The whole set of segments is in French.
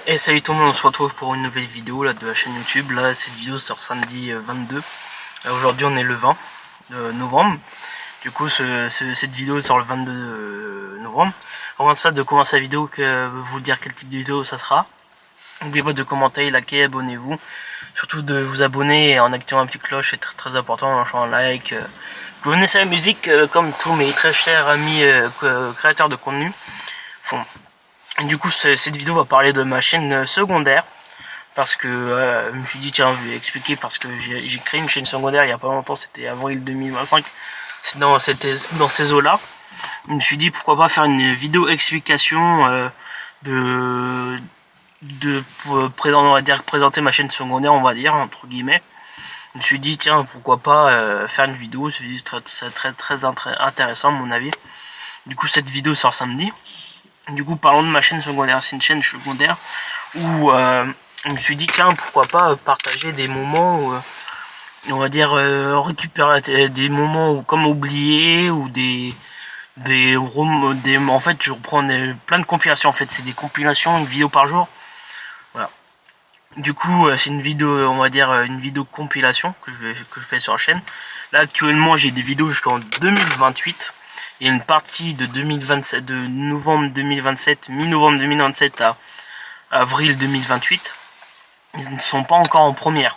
Et salut tout le monde, on se retrouve pour une nouvelle vidéo là, de la chaîne YouTube. Là, cette vidéo sort samedi 22. Aujourd'hui, on est le 20 novembre. Du coup, cette vidéo sort le 22 novembre. Avant ça, de commencer la vidéo, vous dire quel type de vidéo ça sera. N'oubliez pas de commenter, liker, abonnez-vous. Surtout de vous abonner en activant la petite cloche, c'est très important, en lâchant un like. Vous connaissez la musique comme tous mes très chers amis créateurs de contenu font. Du coup, cette vidéo va parler de ma chaîne secondaire. Parce que je me suis dit, tiens, je vais expliquer. Parce que j'ai créé une chaîne secondaire il n'y a pas longtemps, c'était avril 2025. C'était dans ces eaux-là. Je me suis dit, pourquoi pas faire une vidéo explication pour présenter ma chaîne secondaire, on va dire, entre guillemets. Je me suis dit, tiens, pourquoi pas faire une vidéo. C'est très intéressant, à mon avis. Du coup, cette vidéo sort samedi. Du coup, parlons de ma chaîne secondaire. C'est une chaîne secondaire où je me suis dit, tiens, pourquoi pas partager des moments où, on va dire, récupérer des moments comme oubliés ou en fait, je reprends plein de compilations. En fait, c'est des compilations, une vidéo par jour. Voilà. Du coup, c'est une vidéo, on va dire, une vidéo compilation que je fais sur la chaîne. Là, actuellement, j'ai des vidéos jusqu'en 2028. Il y a une partie de 2027, de novembre 2027, mi-novembre 2027 à avril 2028. Ils ne sont pas encore en première.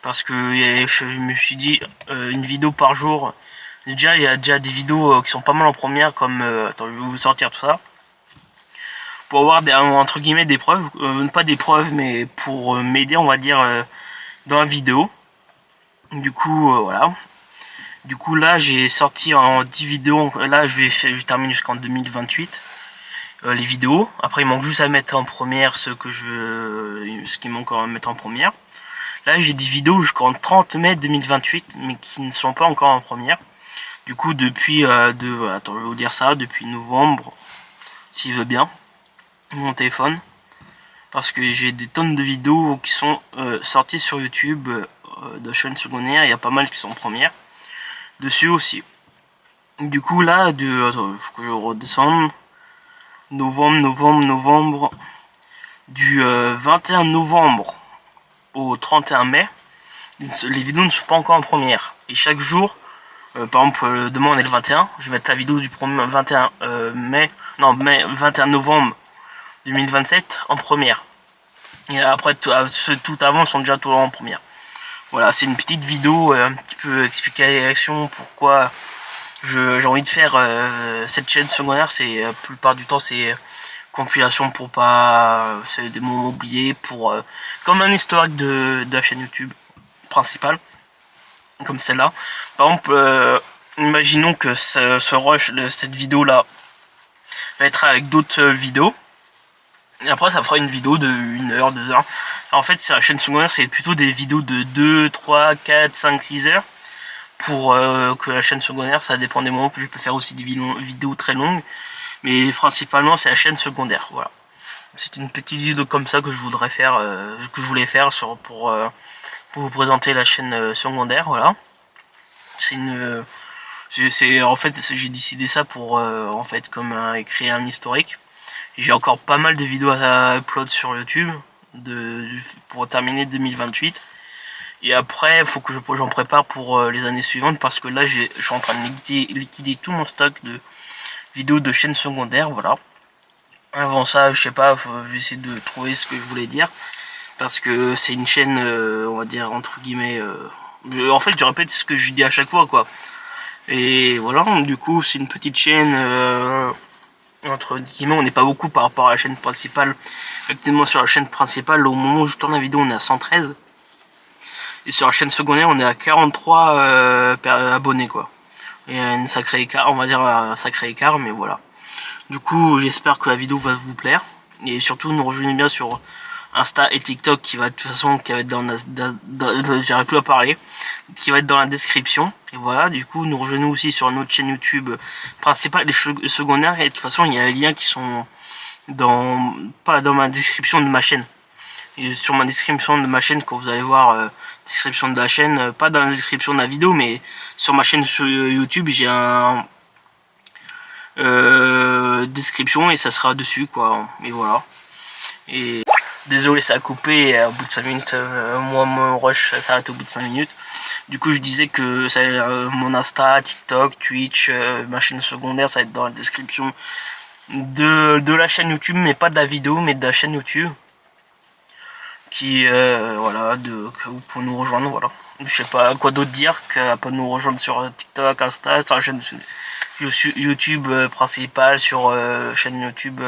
Parce que je me suis dit, une vidéo par jour. Déjà, il y a déjà des vidéos qui sont pas mal en première, comme, attends, je vais vous sortir tout ça. Pour avoir entre guillemets des preuves, pas des preuves, mais pour m'aider, on va dire, dans la vidéo. Du coup, voilà. Du coup, là, j'ai sorti en 10 vidéos. Là, je termine jusqu'en 2028. Les vidéos. Après, il manque juste à mettre en première ce qui manque à mettre en première. Là, j'ai des vidéos jusqu'en 30 mai 2028, mais qui ne sont pas encore en première. Du coup, depuis, attends, je vais vous dire ça, depuis novembre, s'il veut bien, mon téléphone. Parce que j'ai des tonnes de vidéos qui sont sorties sur YouTube de chaîne secondaire. Il y a pas mal qui sont en première. Dessus aussi. Du coup, là, attends, faut que je redescende. Novembre. Du 21 novembre au 31 mai, les vidéos ne sont pas encore en première. Et chaque jour, par exemple, demain on est le 21, je vais mettre la vidéo du 21 21 novembre 2027 en première. Et après, tout avant sont déjà tous en première. Voilà, c'est une petite vidéo un petit peu explication pourquoi j'ai envie de faire cette chaîne secondaire. C'est la plupart du temps c'est compilation pour pas, c'est des moments oubliés pour comme un historique de la chaîne YouTube principale, comme celle-là. Par exemple, imaginons que cette vidéo là va être avec d'autres vidéos. Et après, ça fera une vidéo de 1 heure, 2 heures. En fait, c'est la chaîne secondaire, c'est plutôt des vidéos de 2, 3, 4, 5, 6 heures. Pour que la chaîne secondaire, ça dépend des moments. Je peux faire aussi des vidéos très longues. Mais principalement, c'est la chaîne secondaire. Voilà. C'est une petite vidéo comme ça que je voudrais faire, voulais faire pour vous présenter la chaîne secondaire. Voilà. En fait, j'ai décidé ça pour en fait comme créer un historique. J'ai encore pas mal de vidéos à upload sur YouTube pour terminer 2028. Et après, il faut que j'en prépare pour les années suivantes parce que là, je suis en train de liquider tout mon stock de vidéos de chaîne secondaire. Voilà. Avant ça, je sais pas, je vais essayer de trouver ce que je voulais dire parce que c'est une chaîne, on va dire entre guillemets. En fait, je répète ce que je dis à chaque fois, quoi. Et voilà, du coup, c'est une petite chaîne. Entre guillemets, on n'est pas beaucoup par rapport à la chaîne principale. Actuellement, sur la chaîne principale, au moment où je tourne la vidéo, on est à 113. Et sur la chaîne secondaire, on est à 43 abonnés, quoi. Et une sacrée écart, on va dire un sacré écart, mais voilà. Du coup, j'espère que la vidéo va vous plaire. Et surtout, nous rejoignez bien sur Insta et TikTok, qui va de toute façon, qui va être j'arrive plus à parler, qui va être dans la description. Et voilà, du coup, nous rejoignez aussi sur notre chaîne YouTube principale, les secondaires. Et de toute façon, il y a les liens qui sont pas dans ma description de ma chaîne. Et sur ma description de ma chaîne, quand vous allez voir description de la chaîne, pas dans la description de la vidéo, mais sur ma chaîne sur YouTube, j'ai un description et ça sera dessus, quoi. Et voilà. Et Désolé, ça a coupé au bout de 5 minutes. Moi, mon rush s'arrête au bout de 5 minutes. Du coup, je disais que mon Insta, TikTok, Twitch, ma chaîne secondaire, ça va être dans la description de la chaîne YouTube, mais pas de la vidéo, mais de la chaîne YouTube. Qui, voilà, où pour nous rejoindre, voilà. Je sais pas quoi d'autre dire qu'à pas nous rejoindre sur TikTok, Insta, sur la chaîne YouTube principale, sur chaîne YouTube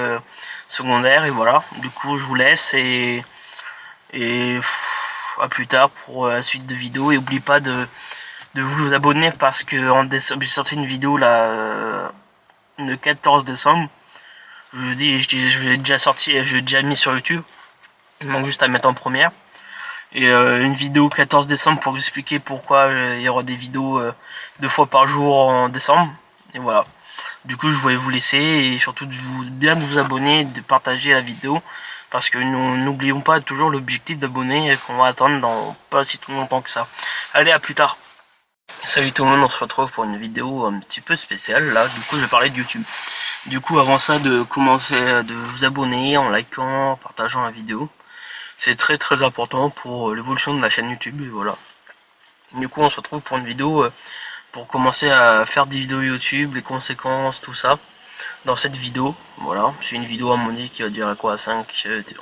secondaire, et voilà. Du coup, je vous laisse et à plus tard pour la suite de vidéos. Et n'oubliez pas de vous abonner parce que j'ai sorti une vidéo là le 14 décembre. Je vous dis, je l'ai déjà sorti, je l'ai déjà mis sur YouTube. Il manque juste à mettre en première. Et une vidéo 14 décembre pour vous expliquer pourquoi il y aura des vidéos 2 fois par jour en décembre. Et voilà. Du coup, je voulais vous laisser et surtout de vous abonner, de partager la vidéo. Parce que nous n'oublions pas toujours l'objectif d'abonner qu'on va atteindre dans pas si tout longtemps que ça. Allez, à plus tard. Salut tout le monde, on se retrouve pour une vidéo un petit peu spéciale. Là, du coup, je vais parler de YouTube. Du coup, avant ça, de commencer de vous abonner en likant, en partageant la vidéo. C'est très très important pour l'évolution de la chaîne YouTube, et voilà. Du coup, on se retrouve pour une vidéo pour commencer à faire des vidéos YouTube, les conséquences, tout ça. Dans cette vidéo, voilà, c'est une vidéo à mon avis qui va durer quoi,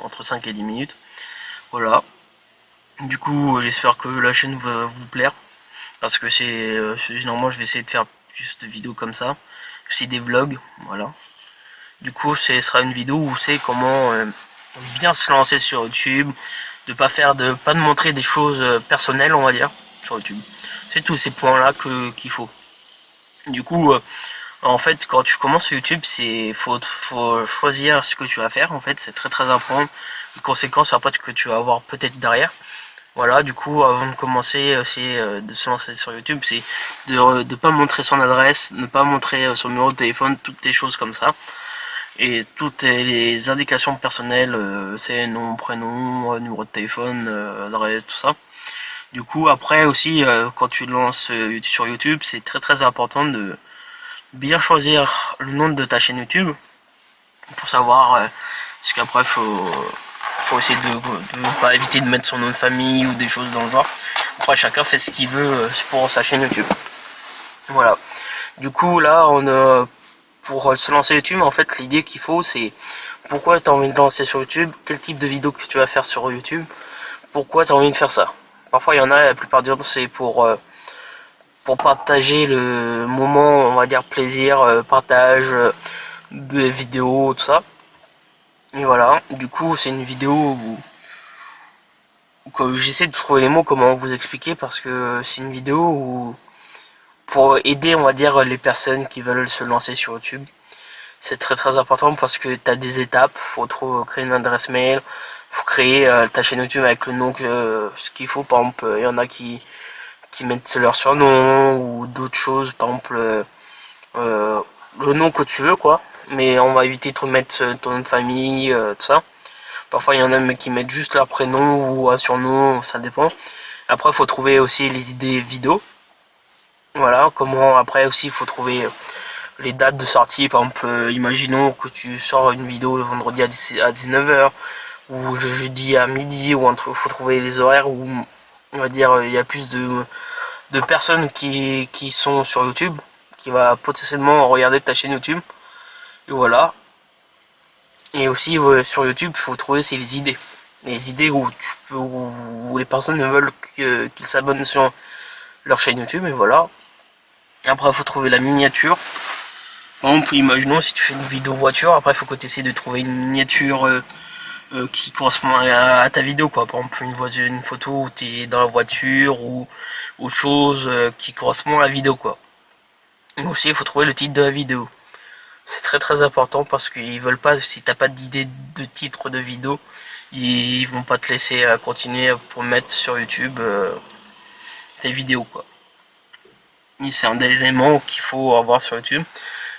entre 5 et 10 minutes. Voilà. Du coup, j'espère que la chaîne va vous plaire. Parce que généralement, je vais essayer de faire plus de vidéos comme ça. Aussi des vlogs, voilà. Du coup, ce sera une vidéo où c'est comment bien se lancer sur YouTube, de pas de montrer des choses personnelles, on va dire, sur YouTube. C'est tous ces points-là qu'il faut. Du coup, en fait, quand tu commences sur YouTube, faut choisir ce que tu vas faire. En fait, c'est très très important. Les conséquences après que tu vas avoir peut-être derrière. Voilà, du coup, avant de commencer, de se lancer sur YouTube, c'est de ne pas montrer son adresse, ne pas montrer son numéro de téléphone, toutes les choses comme ça. Et toutes les indications personnelles, c'est nom, prénom, numéro de téléphone, adresse, tout ça. Du coup, après aussi, quand tu lances sur YouTube, c'est très très important de bien choisir le nom de ta chaîne YouTube pour savoir, parce qu'après, faut essayer de pas éviter de mettre son nom de famille ou des choses dans le genre. Après, chacun fait ce qu'il veut pour sa chaîne YouTube. Voilà. Du coup, là, pour se lancer YouTube, en fait, l'idée qu'il faut, c'est pourquoi tu as envie de lancer sur YouTube, quel type de vidéo que tu vas faire sur YouTube, pourquoi tu as envie de faire ça. Parfois, il y en a, la plupart du temps, c'est pour partager le moment, on va dire, plaisir, partage de vidéos, tout ça. Et voilà, du coup, c'est une vidéo où j'essaie de trouver les mots, comment vous expliquer, parce que c'est une vidéo où pour aider, on va dire, les personnes qui veulent se lancer sur YouTube. C'est très très important parce que tu as des étapes, faut créer une adresse mail, faut créer ta chaîne YouTube avec le nom ce qu'il faut. Par exemple, il y en a qui mettent leur surnom ou d'autres choses, par exemple le nom que tu veux quoi, mais on va éviter de remettre ton nom de famille, tout ça. Parfois il y en a qui mettent juste leur prénom ou un surnom, ça dépend. Après il faut trouver aussi les idées vidéo. Voilà, comment après aussi il faut trouver les dates de sortie. Par exemple, imaginons que tu sors une vidéo le vendredi à 19h ou le jeudi à midi ou un truc. Faut trouver les horaires où on va dire il y a plus de personnes qui sont sur YouTube, qui va potentiellement regarder ta chaîne YouTube. Et voilà. Et aussi sur YouTube, il faut trouver les idées. Les idées où les personnes veulent qu'ils s'abonnent sur leur chaîne YouTube, et voilà. Après, il faut trouver la miniature. Par exemple, imaginons si tu fais une vidéo voiture, après il faut que tu essaies de trouver une miniature qui correspond à ta vidéo, quoi. Par exemple, une photo où tu es dans la voiture ou autre chose qui correspond à la vidéo, quoi. Et aussi, il faut trouver le titre de la vidéo. C'est très très important parce qu'ils veulent pas, si t'as pas d'idée de titre de vidéo, ils vont pas te laisser continuer pour mettre sur YouTube tes vidéos, quoi. C'est un des éléments qu'il faut avoir sur YouTube.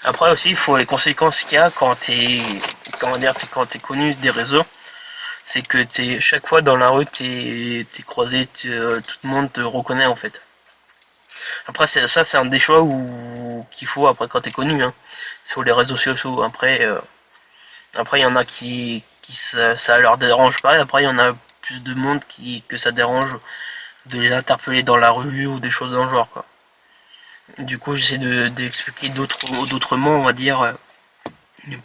Après aussi, il faut les conséquences qu'il y a quand quand t'es connu des réseaux. C'est que chaque fois dans la rue, t'es croisé, tout le monde te reconnaît en fait. Après, c'est un des choix qu'il faut après quand t'es connu, hein, sur les réseaux sociaux. Après, Après il y en a qui ça leur dérange pas, et après il y en a plus de monde que ça dérange de les interpeller dans la rue ou des choses dans le genre, quoi. Du coup j'essaie d'expliquer d'autrement, on va dire,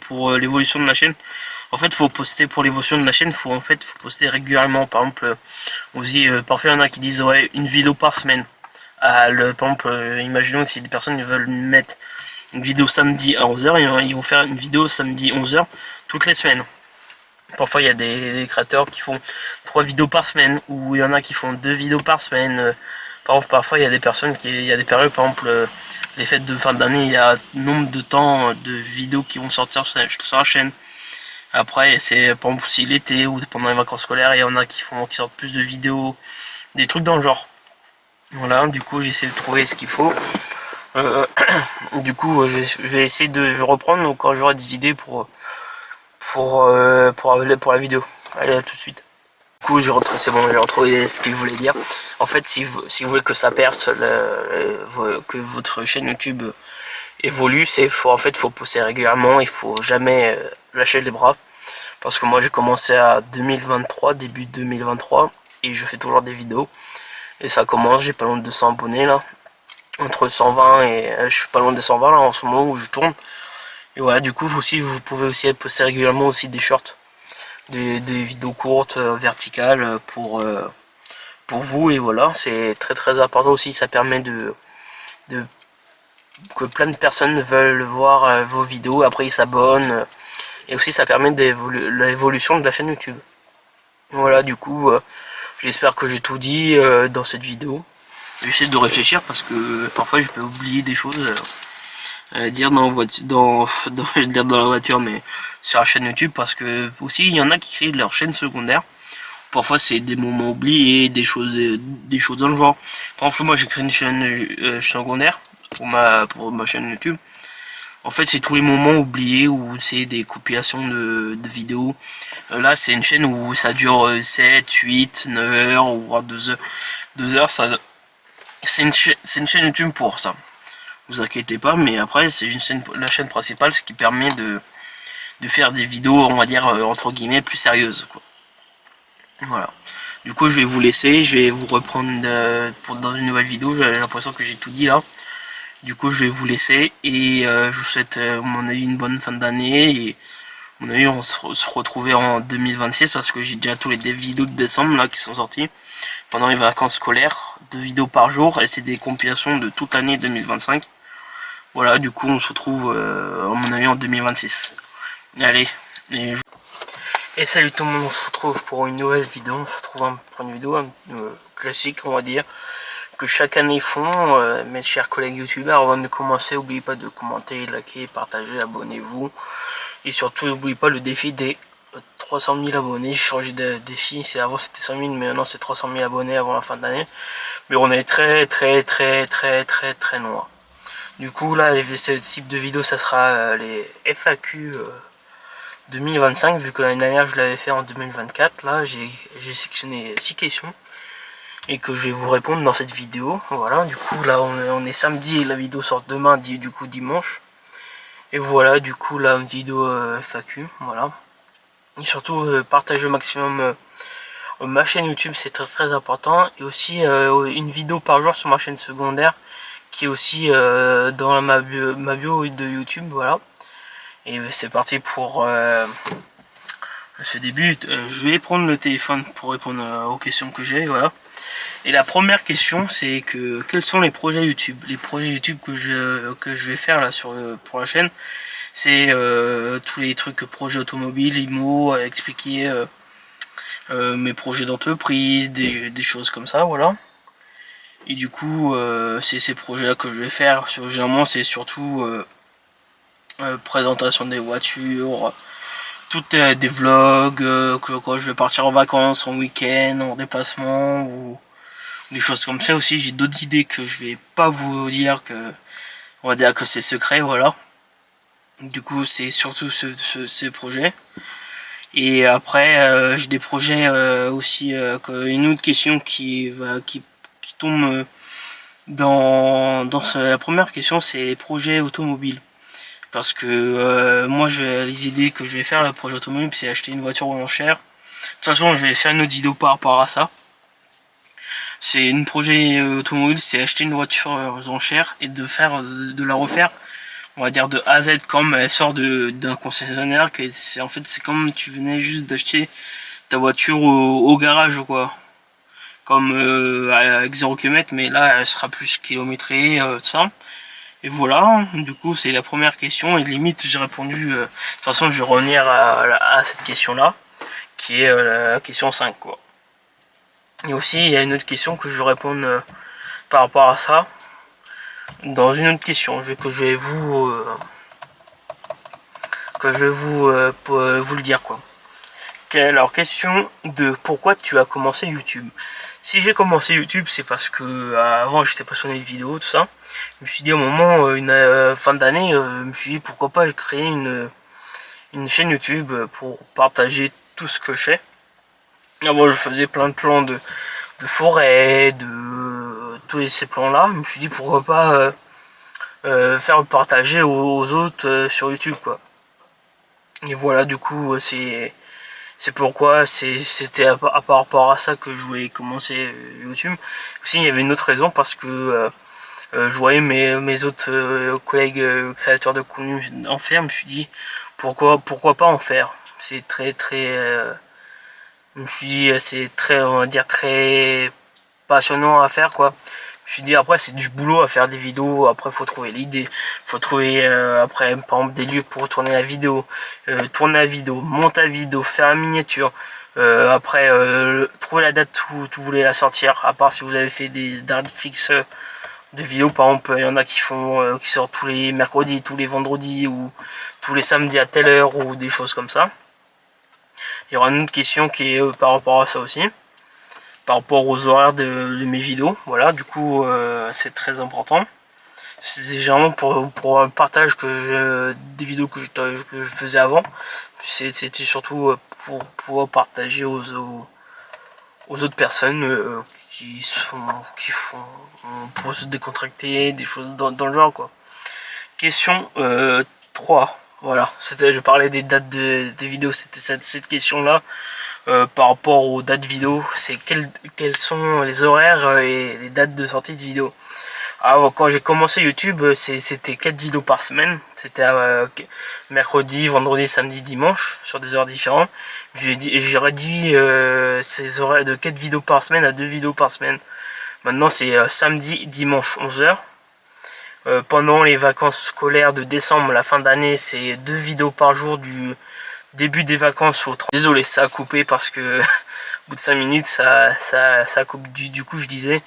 pour l'évolution de la chaîne. En fait faut poster pour l'évolution de la chaîne, faut poster régulièrement. Par exemple, aussi parfois il y en a qui disent ouais, une vidéo par semaine. Par exemple, imaginons si des personnes veulent mettre une vidéo samedi à 11h, ils vont faire une vidéo samedi 11h toutes les semaines. Parfois il y a des créateurs qui font 3 vidéos par semaine, ou il y en a qui font 2 vidéos par semaine. Par exemple, parfois il y a des personnes il y a des périodes, par exemple les fêtes de fin d'année, il y a nombre de temps de vidéos qui vont sortir sur la chaîne. Après c'est par exemple aussi l'été ou pendant les vacances scolaires, il y en a qui sortent plus de vidéos, des trucs dans le genre. Voilà, du coup j'essaie de trouver ce qu'il faut. Du coup je vais essayer de reprendre quand j'aurai des idées pour la vidéo. Allez, à tout de suite. Du coup j'ai retrouvé ce que je voulais dire. En fait, si vous voulez que ça perce, que votre chaîne YouTube évolue, en fait faut poster régulièrement, il faut jamais lâcher les bras. Parce que moi j'ai commencé à 2023, début 2023, et je fais toujours des vidéos. Et ça commence, j'ai pas loin de 200 abonnés là. Entre 120 et je suis pas loin de 120 là en ce moment où je tourne. Et voilà, du coup aussi vous pouvez aussi poster régulièrement aussi des shorts, des vidéos courtes, verticales pour vous. Et voilà, c'est très important aussi, ça permet que plein de personnes veulent voir vos vidéos, après ils s'abonnent. Et aussi ça permet l'évolution de la chaîne YouTube. Voilà, du coup j'espère que j'ai tout dit dans cette vidéo. J'essaie de réfléchir parce que parfois je peux oublier des choses. Dire je vais dire dans la voiture, mais sur la chaîne YouTube, parce que aussi il y en a qui créent leur chaîne secondaire. Parfois c'est des moments oubliés, des choses dans le genre. Par exemple, moi j'ai créé une chaîne secondaire pour ma chaîne YouTube. En fait c'est tous les moments oubliés où c'est des compilations de vidéos. Là c'est une chaîne où ça dure 7, 8, 9 heures ou voire 2 heures. 2 heures, c'est une chaîne YouTube pour ça. Vous inquiétez pas, mais après c'est la chaîne principale, ce qui permet de faire des vidéos, on va dire entre guillemets, plus sérieuses, quoi. Voilà. Du coup je vais vous laisser, je vais vous reprendre dans une nouvelle vidéo. J'ai l'impression que j'ai tout dit là. Du coup je vais vous laisser et je vous souhaite à mon avis une bonne fin d'année, et à mon avis on se retrouver en 2026 parce que j'ai déjà tous les vidéos de décembre là qui sont sorties pendant les vacances scolaires, 2 vidéos par jour, et c'est des compilations de toute l'année 2025. Voilà, du coup on se retrouve à mon avis en 2026. Allez, et salut tout le monde, on se retrouve pour une nouvelle vidéo. On se retrouve pour une vidéo classique, on va dire, que chaque année font mes chers collègues youtubeurs. Avant de commencer, n'oubliez pas de commenter, liker, partager, abonnez-vous. Et surtout n'oubliez pas le défi des 300 000 abonnés. J'ai changé de défi, avant c'était 100 000, mais maintenant c'est 300 000 abonnés avant la fin d'année. Mais on est très loin. Du coup là, ce type de vidéo, ça sera les FAQ 2025, vu que l'année dernière je l'avais fait en 2024. Là j'ai sélectionné 6 questions et que je vais vous répondre dans cette vidéo. Voilà, du coup là on est samedi et la vidéo sort demain, du coup dimanche. Et voilà, du coup là une vidéo FAQ, voilà. Et surtout partagez au maximum ma chaîne YouTube, c'est très important. Et aussi une vidéo par jour sur ma chaîne secondaire, qui est aussi dans ma bio de YouTube, voilà. Et c'est parti pour ce début. Je vais prendre le téléphone pour répondre aux questions que j'ai, voilà. Et la première question, c'est que quels sont les projets YouTube? Les projets YouTube que je vais faire là pour la chaîne, c'est tous les trucs projets automobiles, IMO, expliquer mes projets d'entreprise, des choses comme ça, voilà. Et du coup, c'est ces projets-là que je vais faire. Généralement, c'est surtout présentation des voitures, toutes des vlogs, quand je vais partir en vacances, en week-end, en déplacement, ou des choses comme ça. Aussi j'ai d'autres idées que je vais pas vous dire, on va dire que c'est secret, voilà. Du coup c'est surtout ces projets. Et après j'ai des projets aussi, une autre question qui tombe dans la première question, c'est les projets automobiles. Parce que moi, les idées que je vais faire, le projet automobile, c'est acheter une voiture aux enchères. De toute façon, je vais faire une autre vidéo par rapport à ça. C'est une projet automobile, c'est acheter une voiture aux enchères et de la refaire, on va dire de A à Z, comme elle sort d'un concessionnaire. En fait, c'est comme tu venais juste d'acheter ta voiture au garage, quoi. Comme avec 0 km, mais là, elle sera plus kilométrée, tout ça. Et voilà, du coup, c'est la première question, et limite, j'ai répondu. De toute façon, je vais revenir à cette question-là, qui est la question 5, quoi. Et aussi, il y a une autre question que je vais répondre par rapport à ça, dans une autre question, que je vais vous le dire, quoi. Alors, question de pourquoi tu as commencé YouTube. Si j'ai commencé YouTube, c'est parce que avant j'étais passionné de vidéos, tout ça. Je me suis dit au moment, une fin d'année, je me suis dit pourquoi pas créer une chaîne YouTube pour partager tout ce que je fais. Avant, je faisais plein de plans de forêt, de tous ces plans-là. Je me suis dit pourquoi pas faire partager aux autres sur YouTube, quoi. Et voilà, du coup, c'est pourquoi c'était par rapport à ça que je voulais commencer YouTube. Aussi, il y avait une autre raison, parce que je voyais mes autres collègues créateurs de contenu en faire. Je me suis dit pourquoi pas en faire. C'est je me suis dit c'est très, on va dire, très passionnant à faire, quoi. Je me suis dit après c'est du boulot à faire des vidéos, après faut trouver l'idée, faut trouver après par exemple des lieux pour tourner la vidéo, tourner la vidéo, monter la vidéo, faire la miniature, après trouver la date où tu voulais la sortir, à part si vous avez fait des dates fixes de vidéos. Par exemple, il y en a qui sortent tous les mercredis, tous les vendredis, ou tous les samedis à telle heure, ou des choses comme ça. Il y aura une autre question qui est par rapport à ça aussi, par rapport aux horaires de mes vidéos. Voilà, du coup, c'est très important. C'est généralement pour un partage des vidéos que je faisais avant. C'était surtout pour pouvoir partager aux autres personnes qui font pour se décontracter, des choses dans le genre, quoi. Question 3. Voilà, je parlais des dates des vidéos, c'était cette question-là. Par rapport aux dates vidéo, c'est quels sont les horaires et les dates de sortie de vidéos. Alors, quand j'ai commencé YouTube, c'était 4 vidéos par semaine. C'était mercredi, vendredi, samedi, dimanche, sur des heures différentes. J'ai réduit ces horaires de 4 vidéos par semaine à 2 vidéos par semaine. Maintenant, c'est samedi, dimanche, 11h. Pendant les vacances scolaires de décembre, la fin d'année, c'est 2 vidéos par jour du début des vacances au 30. Désolé, ça a coupé parce que au bout de 5 minutes, ça coupe. Du coup, je disais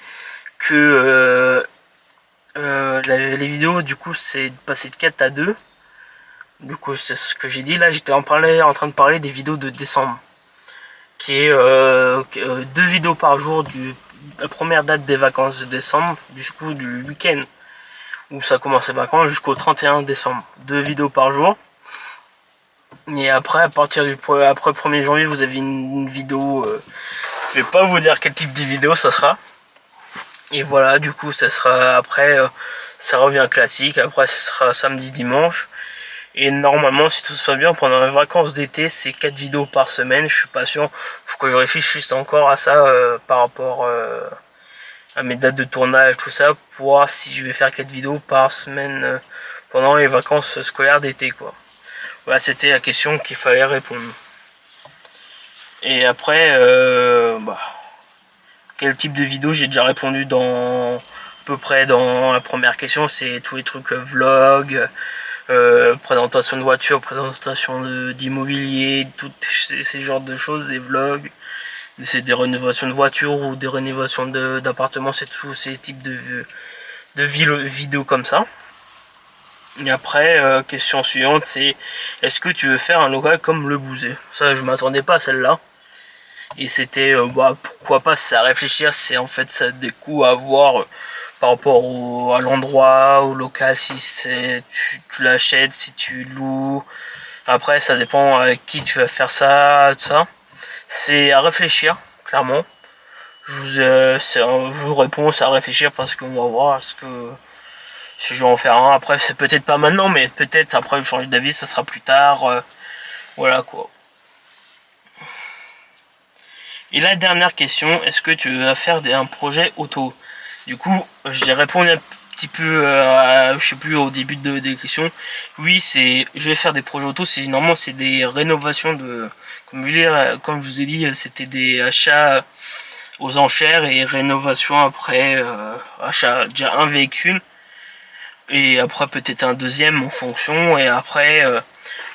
que les vidéos, du coup, c'est passé de 4 à 2. Du coup, c'est ce que j'ai dit. Là, j'étais en train de parler des vidéos de décembre, qui est 2 vidéos par jour la première date des vacances de décembre, du coup, du week-end où ça commence les vacances, jusqu'au 31 décembre. 2 vidéos par jour. Et après, à partir après 1er janvier, vous avez une vidéo. Je vais pas vous dire quel type de vidéo ça sera. Et voilà, du coup, ça sera après, ça revient classique. Après, ça sera samedi, dimanche. Et normalement, si tout se passe bien, pendant les vacances d'été, c'est 4 vidéos par semaine. Je suis pas sûr. Faut que je réfléchisse encore à ça par rapport à mes dates de tournage, tout ça, pour voir si je vais faire 4 vidéos par semaine pendant les vacances scolaires d'été, quoi. Voilà, c'était la question qu'il fallait répondre. Et après, quel type de vidéo, j'ai déjà répondu à peu près dans la première question. C'est tous les trucs vlog, présentation de voiture, présentation d'immobilier, tous ces genres de choses, des vlogs. C'est des rénovations de voitures ou des rénovations d'appartements, c'est tous ces types de vidéos comme ça. Et après, question suivante, c'est est-ce que tu veux faire un local comme Le Bouzet? Ça, je m'attendais pas à celle-là. Et c'était, pourquoi pas, c'est à réfléchir, c'est en fait ça des coûts à voir par rapport à l'endroit, au local, si tu l'achètes, si tu loues. Après, ça dépend avec qui tu vas faire ça, tout ça. C'est à réfléchir, clairement. Je vous réponds, c'est à réfléchir parce qu'on va voir ce que Si je vais en faire un, après c'est peut-être pas maintenant, mais peut-être après je change d'avis, ça sera plus tard. Voilà quoi. Et la dernière question, est-ce que tu vas faire un projet auto? Du coup, j'ai répondu un petit peu, je sais plus, au début des questions. Oui, je vais faire des projets auto. Normalement, c'est des rénovations de, comme je vous ai dit, c'était des achats aux enchères et rénovation après, achat déjà un véhicule et après peut-être un deuxième en fonction, et après,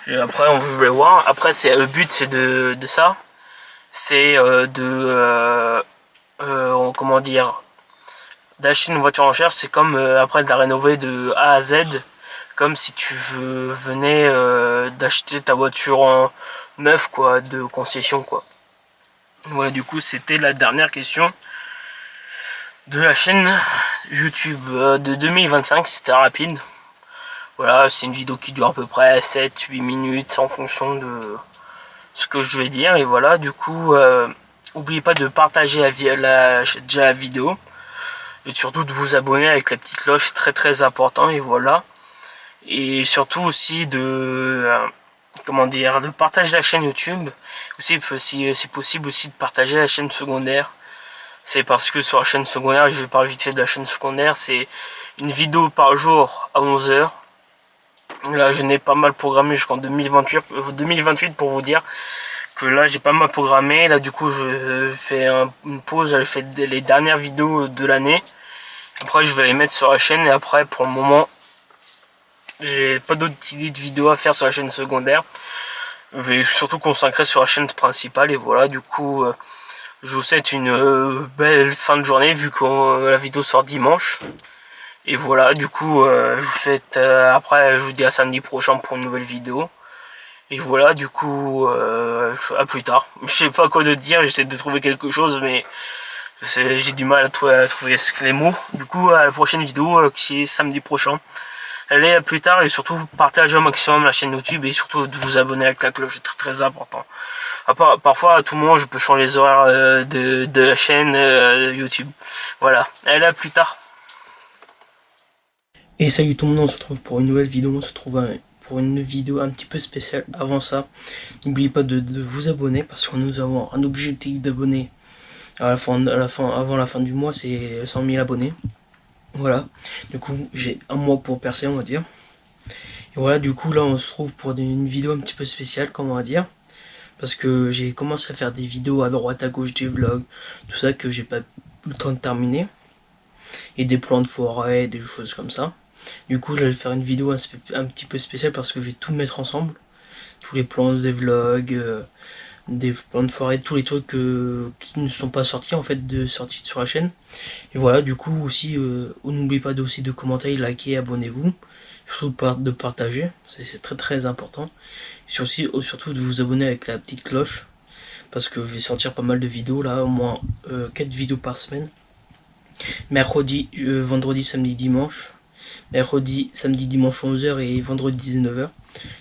on va voir. Après, le but c'est de ça. C'est comment dire, d'acheter une voiture en chair, c'est comme après de la rénover de A à Z, comme si tu venais d'acheter ta voiture en neuf quoi, de concession quoi. Voilà, du coup c'était la dernière question de la chaîne YouTube de 2025, c'était rapide. Voilà, c'est une vidéo qui dure à peu près 7-8 minutes en fonction de ce que je vais dire. Et voilà, du coup, n'oubliez pas de partager la vidéo. Et surtout de vous abonner avec la petite cloche, c'est très très important. Et voilà. Et surtout aussi comment dire, de partager la chaîne YouTube. Aussi, si c'est possible aussi de partager la chaîne secondaire. C'est parce que sur la chaîne secondaire, je vais parler vite fait de la chaîne secondaire, c'est une vidéo par jour à 11 h. Là, je n'ai pas mal programmé jusqu'en 2028 pour vous dire que là, j'ai pas mal programmé. Là, du coup, je fais une pause, je fais les dernières vidéos de l'année. Après, je vais les mettre sur la chaîne et après, pour le moment, j'ai pas d'autres idées de vidéos à faire sur la chaîne secondaire. Je vais surtout concentrer sur la chaîne principale et voilà, du coup... je vous souhaite une belle fin de journée vu que la vidéo sort dimanche. Et voilà, du coup, je vous souhaite... après, je vous dis à samedi prochain pour une nouvelle vidéo. Et voilà, du coup, à plus tard. Je sais pas quoi de dire, j'essaie de trouver quelque chose, mais j'ai du mal à trouver les mots. Du coup, à la prochaine vidéo, qui est samedi prochain. Allez, à plus tard, et surtout partagez au maximum la chaîne YouTube et surtout de vous abonner avec la cloche, c'est très très important. Parfois, à tout moment, je peux changer les horaires de la chaîne YouTube. Voilà, allez, à plus tard. Et salut tout le monde, on se retrouve pour une nouvelle vidéo, on se retrouve pour une vidéo un petit peu spéciale. Avant ça, n'oubliez pas de vous abonner parce que nous avons un objectif d'abonnés avant la fin du mois, c'est 100 000 abonnés. Voilà, du coup j'ai un mois pour percer, on va dire. Et voilà, du coup là on se trouve pour une vidéo un petit peu spéciale, comme on va dire. Parce que j'ai commencé à faire des vidéos à droite à gauche, des vlogs, tout ça que j'ai pas eu le temps de terminer. Et des plans de forêt, des choses comme ça. Du coup, je vais faire une vidéo un petit peu spéciale parce que je vais tout mettre ensemble. Tous les plans des vlogs, des plans de forêt, tous les trucs qui ne sont pas sortis en fait, sortis sur la chaîne. Et voilà, du coup aussi, n'oubliez pas aussi de commenter, liker, abonnez-vous. Surtout de partager, c'est très très important. Surtout de vous abonner avec la petite cloche. Parce que je vais sortir pas mal de vidéos là, au moins 4 vidéos par semaine. Mercredi, vendredi, samedi, dimanche. Mercredi, samedi, dimanche 11 h et vendredi 19 h.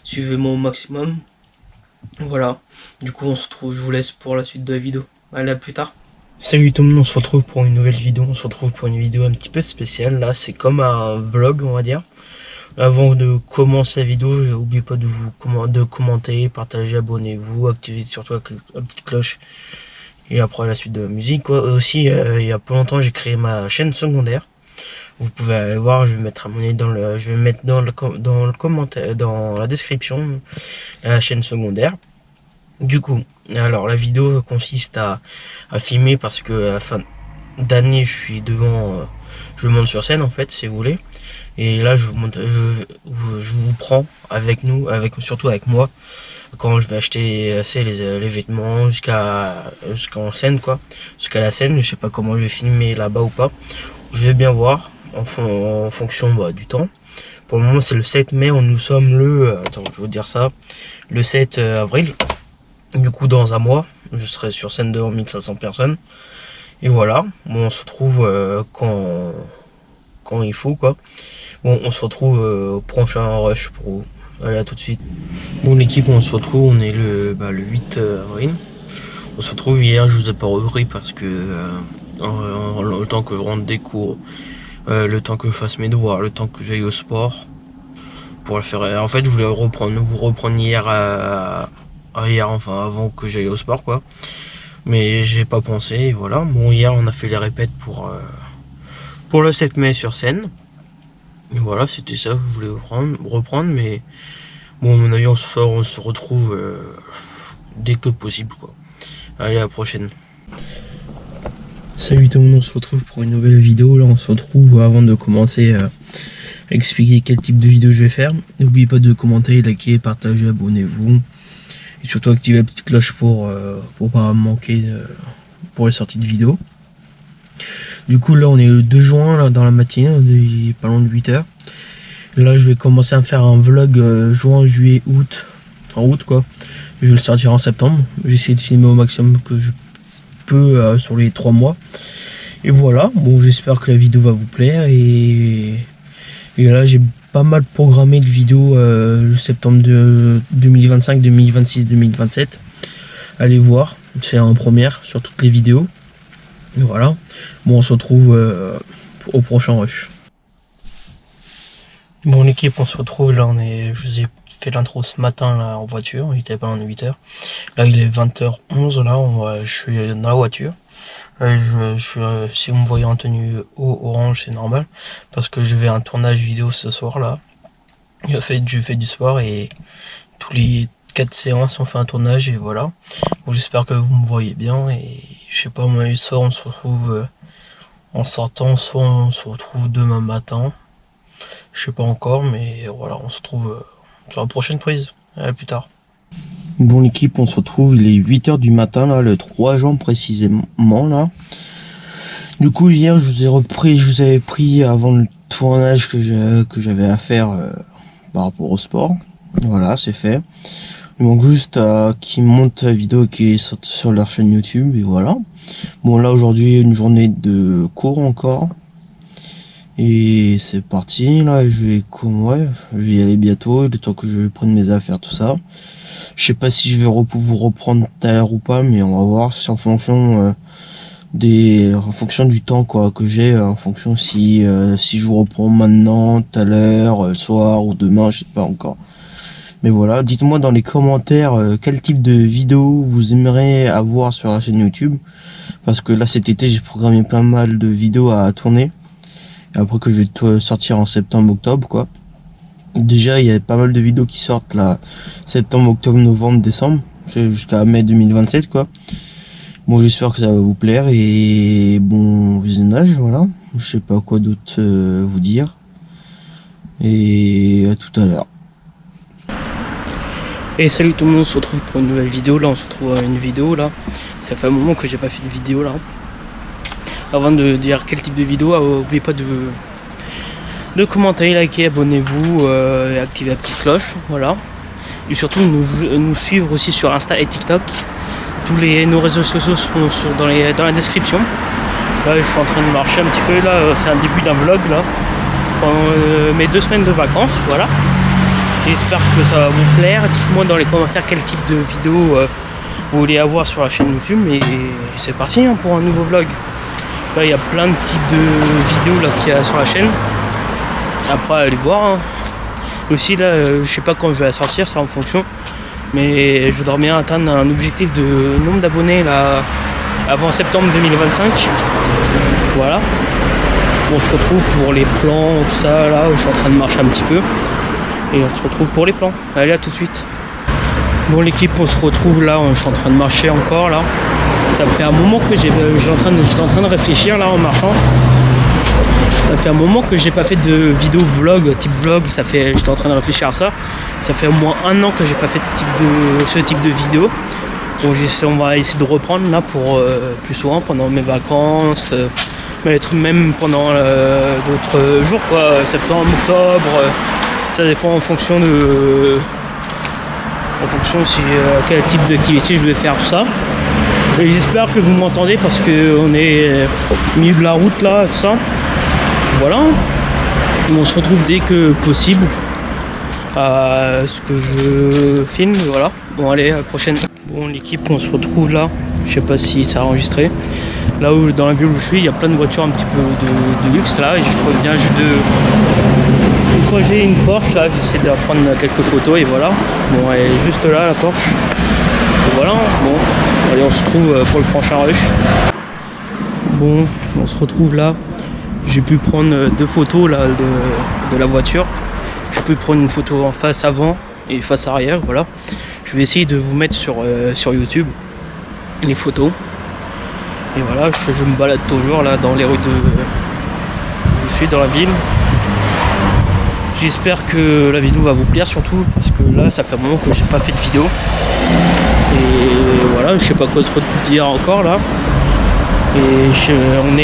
Suivez-moi au maximum. Voilà, du coup on se retrouve, je vous laisse pour la suite de la vidéo. Allez, à plus tard. Salut tout le monde, on se retrouve pour une nouvelle vidéo. On se retrouve pour une vidéo un petit peu spéciale. Là, c'est comme un vlog, on va dire. Avant de commencer la vidéo, n'oubliez pas de commenter, partager, abonnez-vous, activez surtout la petite cloche. Et après la suite de la musique, quoi. Aussi, il y a pas longtemps, j'ai créé ma chaîne secondaire. Vous pouvez aller voir, je vais mettre je vais mettre dans le commentaire, dans la description, la chaîne secondaire. Du coup, alors la vidéo consiste à filmer parce que à la fin d'année, je suis devant, je monte sur scène en fait, si vous voulez. Et là, je vous prends avec nous, surtout avec moi, quand je vais acheter les vêtements jusqu'en scène quoi, jusqu'à la scène. Je sais pas comment je vais filmer là-bas ou pas. Je vais bien voir en fonction du temps. Pour le moment, c'est le 7 mai. Nous sommes attends, je vais vous dire ça, le 7 avril. Du coup, dans un mois, je serai sur scène devant 1500 personnes. Et voilà, bon, on se retrouve quand il faut quoi. Bon, on se retrouve au prochain rush pour vous. Allez, à tout de suite. Bon, l'équipe, on se retrouve, on est le 8 avril. On se retrouve hier, je vous ai pas repris parce que le temps que je rentre des cours, le temps que je fasse mes devoirs, le temps que j'aille au sport. Pour le faire. En fait, je voulais vous reprendre hier, enfin avant que j'aille au sport, quoi. Mais j'ai pas pensé, et voilà. Bon, hier, on a fait les répètes pour le 7 mai sur scène. Et voilà, c'était ça que je voulais reprendre, mais bon, à mon avis, on se retrouve dès que possible, quoi. Allez, à la prochaine. Salut tout le monde, on se retrouve pour une nouvelle vidéo. Là, on se retrouve avant de commencer à expliquer quel type de vidéo je vais faire. N'oubliez pas de commenter, liker, partager, abonnez-vous. Et surtout activez la petite cloche pour pas manquer pour les sorties de vidéos. Du coup, là, on est le 2 juin, là, dans la matinée, il est pas loin de 8h. Là, je vais commencer à faire un vlog juin, juillet, août. En août, quoi. Je vais le sortir en septembre. J'ai essayé de filmer au maximum que je peux sur les 3 mois. Et voilà, bon, j'espère que la vidéo va vous plaire. Et là, j'ai pas mal programmé de vidéos le septembre de 2025, 2026, 2027. Allez voir, c'est en première sur toutes les vidéos. Et voilà, bon, on se retrouve au prochain rush. Bon, l'équipe, on se retrouve là, je vous ai fait l'intro ce matin là en voiture, il était pas en 8h. Là, il est 20h11, là, je suis dans la voiture. Si vous me voyez en tenue orange, c'est normal, parce que je vais à un tournage vidéo ce soir là. Je fais du sport et tous les 4 séances on fait un tournage et voilà. Bon, j'espère que vous me voyez bien et je sais pas, moi, soit on se retrouve en sortant, soit on se retrouve demain matin. Je sais pas encore, mais voilà, on se retrouve sur la prochaine prise. À plus tard. Bon, l'équipe, on se retrouve, il est 8h du matin, là, le 3 juin précisément, là. Du coup, hier, je vous avais pris avant le tournage que j'avais à faire par rapport au sport. Voilà, c'est fait. Il manque juste qu'ils montent la vidéo qui est sur leur chaîne YouTube, et voilà. Bon, là, aujourd'hui, une journée de cours encore. Et c'est parti, là, je vais y aller bientôt, le temps que je prenne mes affaires, tout ça. Je sais pas si je vais vous reprendre tout à l'heure ou pas, mais on va voir, c'est en fonction du temps, quoi, que j'ai, en fonction si je vous reprends maintenant, tout à l'heure, le soir ou demain, je sais pas encore. Mais voilà, dites-moi dans les commentaires quel type de vidéo vous aimeriez avoir sur la chaîne YouTube. Parce que là, cet été, j'ai programmé plein mal de vidéos à tourner. Et après que je vais sortir en septembre-octobre, quoi. Déjà, il y a pas mal de vidéos qui sortent là, septembre, octobre, novembre, décembre, jusqu'à mai 2027, quoi. Bon, j'espère que ça va vous plaire et bon visionnage, voilà. Je sais pas quoi d'autre vous dire. Et à tout à l'heure. Et salut tout le monde, on se retrouve pour une nouvelle vidéo. Là, on se retrouve à une vidéo là. Ça fait un moment que j'ai pas fait de vidéo là. Avant de dire quel type de vidéo, n'oubliez pas de commenter, liker, abonnez-vous, et activez la petite cloche, voilà. Et surtout nous suivre aussi sur Insta et TikTok. Nos réseaux sociaux sont dans la description. Là, je suis en train de marcher un petit peu, là, c'est un début d'un vlog là, pendant mes 2 semaines de vacances, voilà. J'espère que ça va vous plaire. Dites-moi dans les commentaires quel type de vidéo vous voulez avoir sur la chaîne YouTube. Et c'est parti hein, pour un nouveau vlog. Là, il y a plein de types de vidéos là qu'il y a sur la chaîne. Après, allez voir. Hein. Aussi, là, je sais pas quand je vais la sortir, ça en fonction. Mais je voudrais bien atteindre un objectif de nombre d'abonnés là avant septembre 2025. Voilà. On se retrouve pour les plans, tout ça. Là, où je suis en train de marcher un petit peu. Et on se retrouve pour les plans. Allez, à tout de suite. Bon, l'équipe, on se retrouve là. Je suis en train de marcher encore là. Ça fait un moment que j'étais en train de réfléchir là en marchant. Ça fait un moment que j'ai pas fait de vidéo vlog, type vlog. J'étais en train de réfléchir à ça. Ça fait au moins 1 an que j'ai pas fait ce type de vidéo. Bon, on va essayer de reprendre là pour plus souvent pendant mes vacances, même pendant d'autres jours quoi, septembre, octobre. Ça dépend en fonction si quel type d'activité je vais faire, tout ça. Et j'espère que vous m'entendez parce que on est au milieu de la route là, tout ça. Voilà. On se retrouve dès que possible à ce que je filme, voilà. Bon allez, à la prochaine. Bon l'équipe, on se retrouve là. Je sais pas si ça a enregistré. là où, dans la ville où je suis, il y a plein de voitures un petit peu de luxe là, et je trouve bien juste de croiser une Porsche là, j'essaie de prendre quelques photos et voilà. Bon, elle est juste là la Porsche. Et voilà, bon, allez, on se retrouve pour le prochain rush. Bon, on se retrouve là. J'ai pu prendre 2 photos là de la voiture. J'ai pu prendre une photo en face avant et face arrière, voilà. Je vais essayer de vous mettre sur YouTube les photos. Et voilà, je me balade toujours là dans les rues je suis dans la ville. J'espère que la vidéo va vous plaire surtout parce que là ça fait un moment que j'ai pas fait de vidéo. Et voilà, je sais pas quoi trop dire encore là. Et on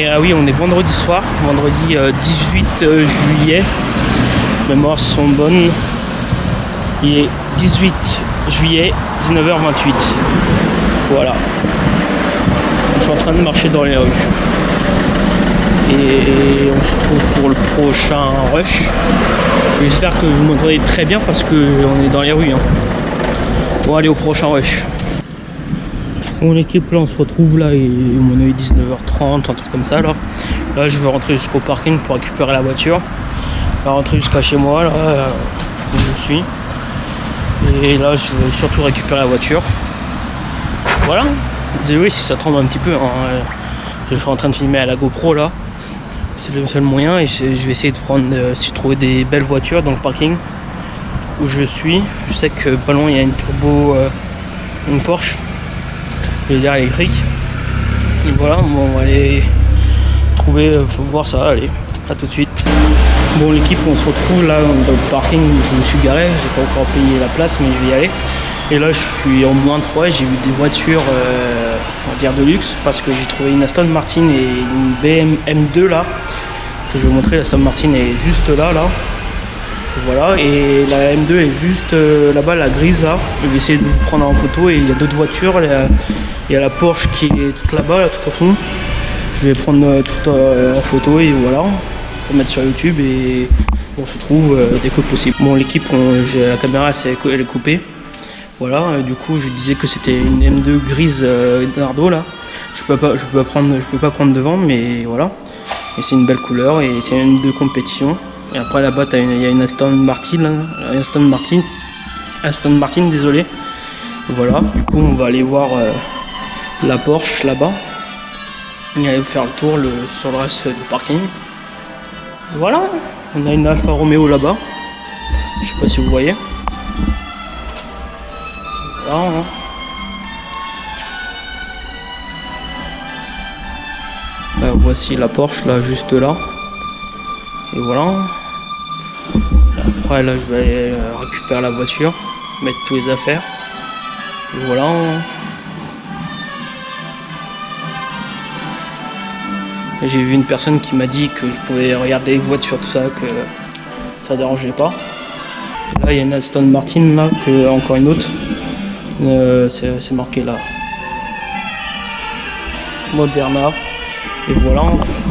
est vendredi soir, vendredi 18 juillet. Les mémoires sont bonnes. Il est 18 juillet, 19h28. Voilà. Je suis en train de marcher dans les rues. Et on se retrouve pour le prochain rush. J'espère que vous m'entendez très bien parce qu'on est dans les rues. Hein. Bon, allez au prochain rush. Bon, l'équipe là, on se retrouve là, et on est 19h30, un truc comme ça là. Là, je vais rentrer jusqu'au parking pour récupérer la voiture. Je vais rentrer jusqu'à chez moi là, où je suis. Et là, je vais surtout récupérer la voiture. Voilà. Désolé si ça tremble un petit peu. Hein. Je suis en train de filmer à la GoPro là. C'est le seul moyen et je vais essayer de trouver des belles voitures dans le parking où je suis. Je sais que pas loin il y a une turbo, une Porsche, derrière électrique. Et voilà, bon, on va aller trouver, faut voir ça, allez, à tout de suite. Bon, l'équipe, on se retrouve là dans le parking où je me suis garé, j'ai pas encore payé la place mais je vais y aller. Et là je suis en -3 et j'ai vu des voitures on va dire de luxe parce que j'ai trouvé une Aston Martin et une BM M2 là que je vais vous montrer. La Aston Martin est juste là. Voilà, et la M2 est juste là-bas, la grise là. Je vais essayer de vous prendre en photo et il y a d'autres voitures. Il y a la Porsche qui est toute là-bas, là, tout au fond. Je vais prendre tout en photo et voilà, pour mettre sur YouTube et on se trouve dès que possible. Bon, l'équipe, la caméra elle est coupée. Voilà, du coup je disais que c'était une M2 grise Nardo là. Je peux pas prendre devant, mais voilà. Et c'est une belle couleur et c'est une M2 compétition. Et après là-bas il y a une Aston Martin, Aston Martin, désolé. Voilà, du coup on va aller voir la Porsche là-bas. Et aller faire le tour sur le reste du parking. Voilà, on a une Alfa Romeo là-bas. Je sais pas si vous voyez. Voilà, hein. Voici la Porsche là, juste là. Et voilà. Après là je vais aller récupérer la voiture, mettre tous les affaires. Et voilà. J'ai vu une personne qui m'a dit que je pouvais regarder les voitures, tout ça, que ça dérangeait pas. Là il y a une Aston Martin là, encore une autre. C'est marqué là Moderna. Et voilà,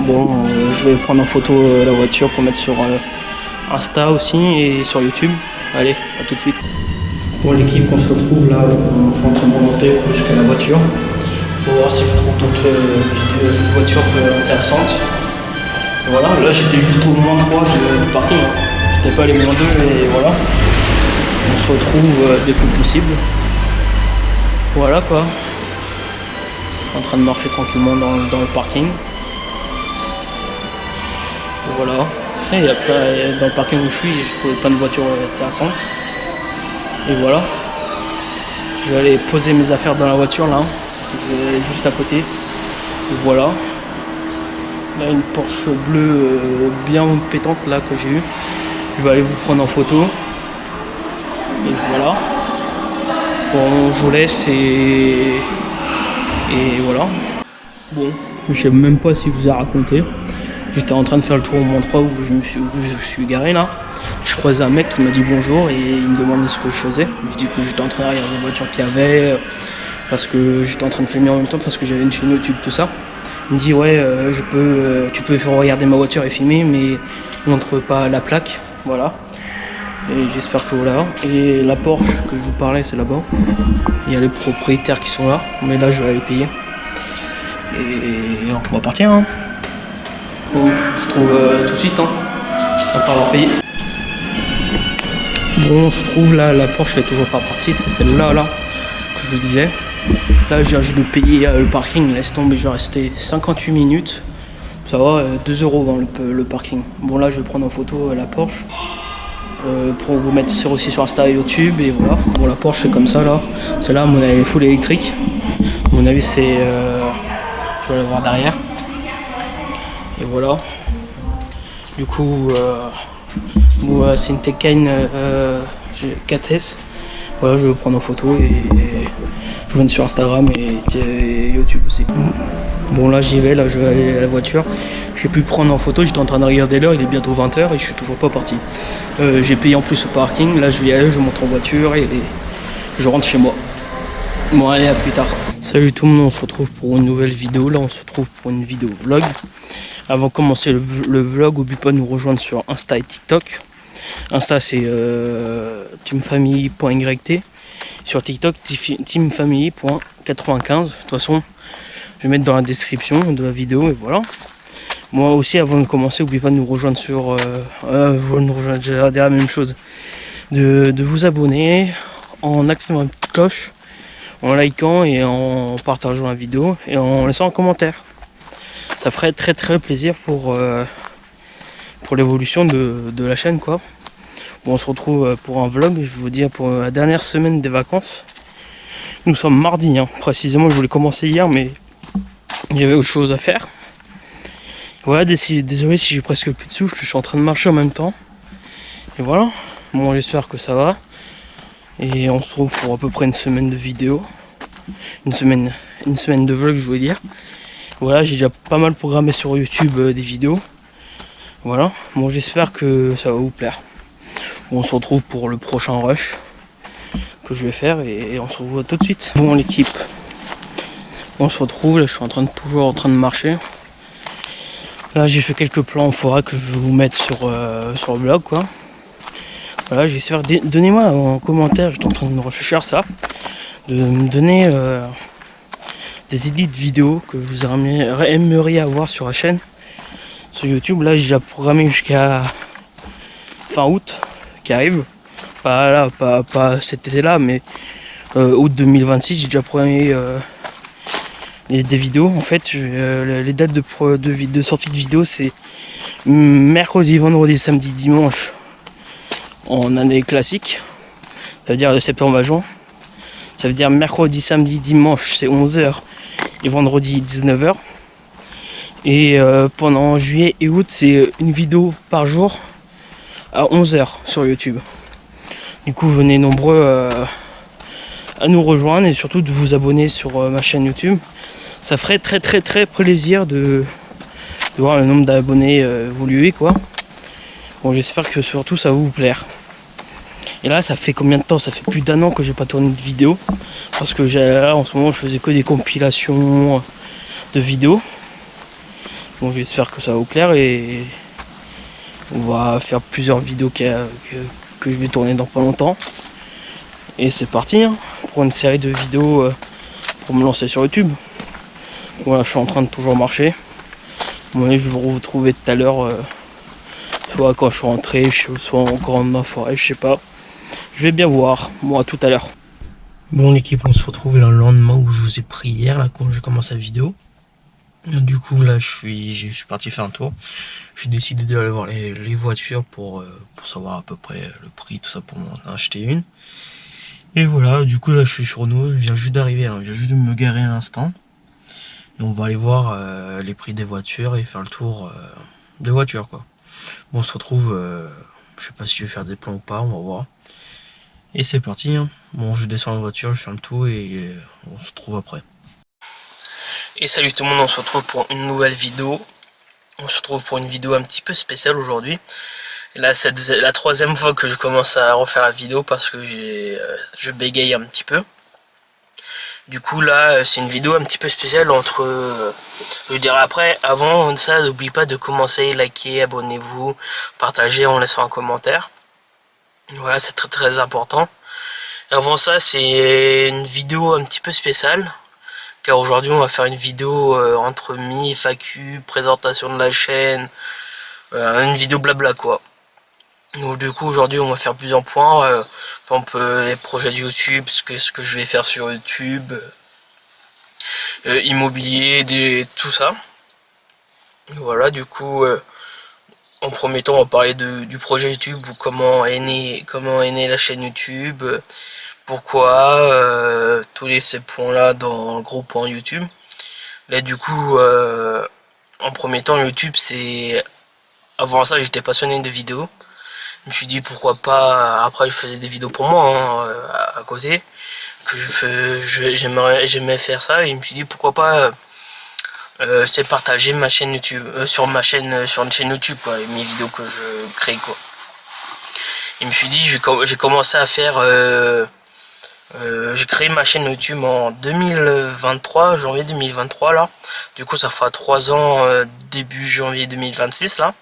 bon, je vais prendre en photo la voiture pour mettre sur Insta aussi et sur YouTube. Allez, à tout de suite. Bon, l'équipe, on se retrouve là, je suis en train de remonter jusqu'à la voiture pour voir si je trouve d'autres voitures intéressantes. Et voilà, là j'étais juste au -3 du parking, hein. J'étais pas allé -2 et voilà. On se retrouve dès que possible. Voilà quoi. En train de marcher tranquillement dans le parking. Voilà. Et dans le parking où je suis, j'ai trouvé plein de voitures intéressantes. Et voilà. Je vais aller poser mes affaires dans la voiture là. Juste à côté. Et voilà. Là une Porsche bleue bien pétante là que j'ai eue. Je vais aller vous prendre en photo. Et voilà. Bon, je vous laisse et voilà. Bon, je sais même pas si je vous ai raconté. J'étais en train de faire le tour au -3 où je suis garé là. Je croisais un mec qui m'a dit bonjour et il me demandait ce que je faisais. Je dis que j'étais en train de regarder les voitures qu'il y avait parce que j'étais en train de filmer en même temps parce que j'avais une chaîne YouTube, tout ça. Il me dit ouais, tu peux faire regarder ma voiture et filmer, mais montre pas la plaque, voilà. Et j'espère que voilà. Et la Porsche que je vous parlais, c'est là-bas. Il y a les propriétaires qui sont là, mais là je vais aller payer. Et on va partir. Hein. Bon, on se trouve tout de suite. Hein. Après avoir payé. Bon, on se trouve là, la Porsche elle est toujours pas partie. C'est celle-là là, que je vous disais. Là, je viens juste de payer le parking. Laisse tomber, je vais rester 58 minutes. Ça va, 2 € dans le parking. Bon, là, je vais prendre en photo la Porsche. Pour vous mettre aussi sur Insta et YouTube. Et voilà. Bon, la Porsche, c'est comme ça là. Celle-là, à mon avis, est full électrique. À mon avis, c'est. Je vais la voir derrière. Et voilà. Du coup, bon, c'est une Taycan 4S. Voilà, je vais vous prendre en photo et je vous mets sur Instagram et YouTube aussi. Bon, là j'y vais, là je vais aller à la voiture. J'ai pu prendre en photo, j'étais en train de regarder l'heure, il est bientôt 20 h et je suis toujours pas parti. J'ai payé en plus au parking, là je vais y aller, je monte en voiture et je rentre chez moi. Bon, allez, à plus tard. Salut tout le monde, on se retrouve pour une nouvelle vidéo. Là on se retrouve pour une vidéo vlog. Avant de commencer le vlog, n'oublie pas de nous rejoindre sur Insta et TikTok. Insta c'est teamfamily.yt. Sur TikTok, teamfamily.95. De toute façon, je vais mettre dans la description de la vidéo et voilà. Moi aussi, avant de commencer, n'oubliez pas de nous rejoindre sur... j'ai la même chose. De vous abonner en activant la petite cloche, en likant et en partageant la vidéo et en laissant un commentaire. Ça ferait très plaisir pour l'évolution de la chaîne quoi. Bon, on se retrouve pour un vlog, je vais vous dire pour la dernière semaine des vacances. Nous sommes mardi, hein. Précisément je voulais commencer hier mais il y avait autre chose à faire. Voilà, désolé si j'ai presque plus de souffle, je suis en train de marcher en même temps. Et voilà, bon j'espère que ça va. Et on se retrouve pour à peu près une semaine de vidéos. Une semaine de vlog je voulais dire. Voilà, j'ai déjà pas mal programmé sur YouTube des vidéos. Voilà, bon j'espère que ça va vous plaire. Bon, on se retrouve pour le prochain rush que je vais faire et on se revoit tout de suite. Bon l'équipe, on se retrouve, là je suis toujours en train de marcher. Là j'ai fait quelques plans en forêt que je vais vous mettre sur le blog quoi. Voilà, j'espère, donnez-moi en commentaire, j'étais en train de me réfléchir à ça, de me donner des idées de vidéos que vous aimeriez avoir sur la chaîne, sur YouTube. Là j'ai déjà programmé jusqu'à fin août qui arrive, pas cet été là mais août 2026. J'ai déjà programmé des vidéos en fait. Les dates de sortie de vidéo c'est mercredi, vendredi, samedi, dimanche en année classique, ça veut dire de septembre à juin. Ça veut dire mercredi, samedi, dimanche c'est 11 h et vendredi 19 h. Et pendant juillet et août c'est une vidéo par jour à 11 h sur YouTube. Du coup venez nombreux à nous rejoindre et surtout de vous abonner sur ma chaîne YouTube. Ça ferait très plaisir de voir le nombre d'abonnés évoluer quoi. Bon j'espère que surtout ça va vous plaire. Et là ça fait combien de temps? Ça fait plus d'1 an que j'ai pas tourné de vidéo. Parce que là en ce moment je faisais que des compilations de vidéos. Bon j'espère que ça va vous plaire et on va faire plusieurs vidéos que je vais tourner dans pas longtemps. Et c'est parti hein, pour une série de vidéos pour me lancer sur YouTube. Voilà, je suis en train de toujours marcher. Bon, je vais vous retrouver tout à l'heure, soit quand je suis rentré, soit encore dans la forêt, je sais pas. Je vais bien voir, moi tout à l'heure. Bon l'équipe, on se retrouve le lendemain où je vous ai pris hier, là quand j'ai commencé la vidéo. Du coup là je suis parti faire un tour. J'ai décidé d'aller voir les voitures pour savoir à peu près le prix, tout ça pour m'en acheter une. Et voilà, du coup là je suis sur nous, je viens juste d'arriver, hein, je viens juste de me garer à l'instant. Et on va aller voir les prix des voitures et faire le tour des voitures quoi. Bon on se retrouve, je sais pas si je vais faire des plans ou pas, on va voir. Et c'est parti hein. Bon je descends la voiture, je fais le tour et on se retrouve après. Et salut tout le monde, on se retrouve pour une nouvelle vidéo. On se retrouve pour une vidéo un petit peu spéciale aujourd'hui. Là c'est la 3e fois que je commence à refaire la vidéo parce que je bégaye un petit peu. Du coup là c'est une vidéo un petit peu spéciale entre... je dirais après, avant ça n'oublie pas de commencer, liker, abonnez-vous, partagez en laissant un commentaire. Voilà c'est très important. Avant ça c'est une vidéo un petit peu spéciale. car aujourd'hui on va faire une vidéo entre FAQ, présentation de la chaîne, une vidéo blabla quoi. Donc du coup aujourd'hui on va faire plusieurs points, par exemple les projets de YouTube, ce que je vais faire sur YouTube, immobilier, tout ça. Voilà, du coup en premier temps on va parler du projet YouTube, ou comment est née la chaîne YouTube, pourquoi, tous ces points là dans le gros point YouTube. Là du coup en premier temps YouTube, c'est avant ça j'étais passionné de vidéos. Je me suis dit pourquoi pas, après je faisais des vidéos pour moi hein, à côté, que j'aimais faire ça, et je me suis dit pourquoi pas c'est partager ma chaîne YouTube sur ma chaîne, sur une chaîne YouTube quoi, et mes vidéos que je crée quoi. Et je me suis dit j'ai commencé à faire j'ai créé ma chaîne YouTube en 2023, janvier 2023 là. Du coup ça fera 3 ans début janvier 2026 là.